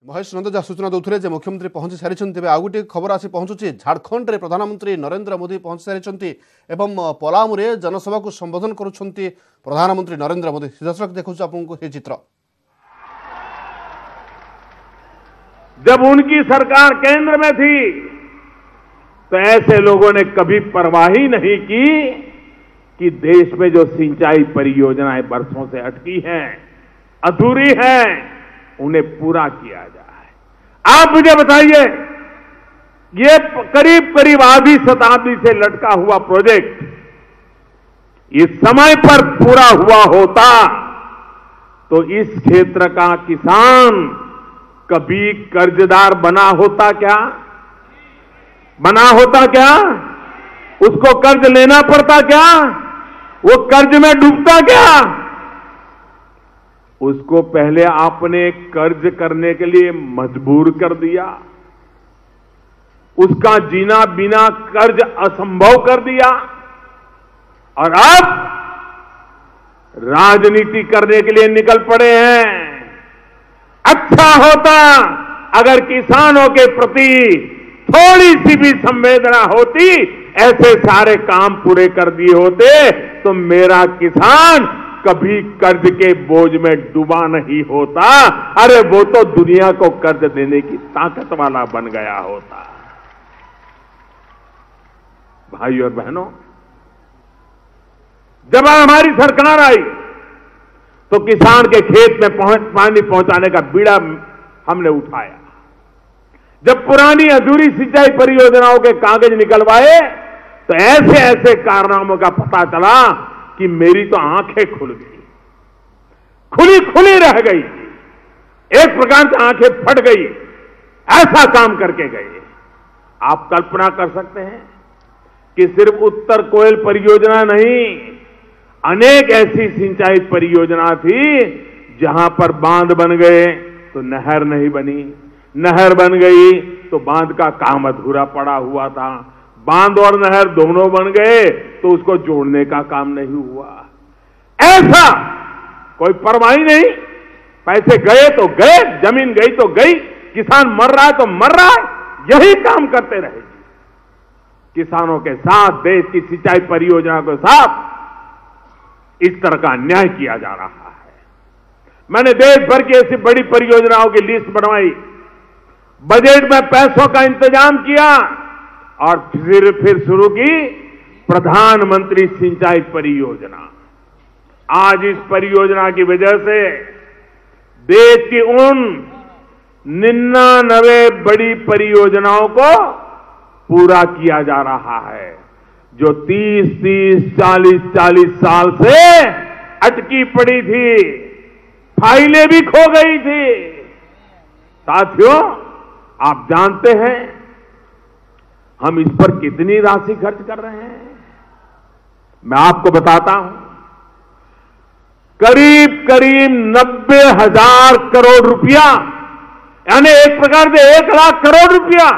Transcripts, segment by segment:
महेश नंद जहाँ सूचना दौरे मुख्यमंत्री पहुंची सारी आउ गोटे खबर आसी पहुंचुची झारखंड में प्रधानमंत्री नरेंद्र मोदी पहुंची सारी पलामू में जनसभा को संबोधन करुछंती प्रधानमंत्री नरेंद्र मोदी। सीधासख देखु आपको ये चित्र। जब उनकी सरकार केंद्र में थी तो ऐसे लोगों ने कभी परवाह ही नहीं की कि देश में जो सिंचाई परियोजनाएं बरसों से अटकी हैं, अधूरी हैं, उन्हें पूरा किया जाए। आप मुझे बताइए, ये करीब करीब आधी शताब्दी से लटका हुआ प्रोजेक्ट इस समय पर पूरा हुआ होता तो इस क्षेत्र का किसान कभी कर्जदार बना होता क्या? बना होता क्या? उसको कर्ज लेना पड़ता क्या? वो कर्ज में डूबता क्या? उसको पहले आपने कर्ज करने के लिए मजबूर कर दिया, उसका जीना बिना कर्ज असंभव कर दिया, और अब राजनीति करने के लिए निकल पड़े हैं। अच्छा होता अगर किसानों के प्रति थोड़ी सी भी संवेदना होती, ऐसे सारे काम पूरे कर दिए होते तो मेरा किसान कभी कर्ज के बोझ में डूबा नहीं होता। अरे वो तो दुनिया को कर्ज देने की ताकत वाला बन गया होता। भाई और बहनों, जब हमारी सरकार आई तो किसान के खेत में पानी पहुंचाने का बीड़ा हमने उठाया। जब पुरानी अधूरी सिंचाई परियोजनाओं के कागज निकलवाए तो ऐसे ऐसे कारनामों का पता चला कि मेरी तो आंखें खुल गई, खुली खुली रह गई, एक प्रकार से आंखें फट गई। ऐसा काम करके गए। आप कल्पना कर सकते हैं कि सिर्फ उत्तर कोयल परियोजना नहीं, अनेक ऐसी सिंचाई परियोजना थी जहां पर बांध बन गए तो नहर नहीं बनी, नहर बन गई तो बांध का काम अधूरा पड़ा हुआ था, बांध और नहर दोनों बन गए तो उसको जोड़ने का काम नहीं हुआ। ऐसा कोई परवाह ही नहीं, पैसे गए तो गए, जमीन गई तो गई, किसान मर रहा है तो मर रहा है, यही काम करते रहे। किसानों के साथ, देश की सिंचाई परियोजना के साथ इस तरह का अन्याय किया जा रहा है। मैंने देश भर की ऐसी बड़ी परियोजनाओं की लिस्ट बनवाई, बजट में पैसों का इंतजाम किया और फिर शुरू की प्रधानमंत्री सिंचाई परियोजना। आज इस परियोजना की वजह से देश की उन 99 बड़ी परियोजनाओं को पूरा किया जा रहा है जो 30-30, 40-40 साल से अटकी पड़ी थी, फाइलें भी खो गई थी। साथियों, आप जानते हैं हम इस पर कितनी राशि खर्च कर रहे हैं? मैं आपको बताता हूं, करीब करीब 90,000 करोड़ रुपया, यानी एक प्रकार से 1 लाख करोड़ रुपया।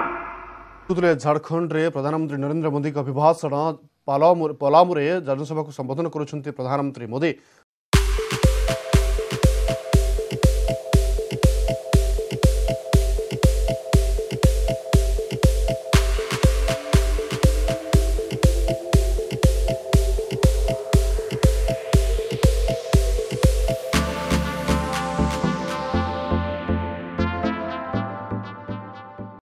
झारखंड में प्रधानमंत्री नरेंद्र मोदी का अभिभाषण पलामू में जनसभा को संबोधन करुछंती प्रधानमंत्री मोदी।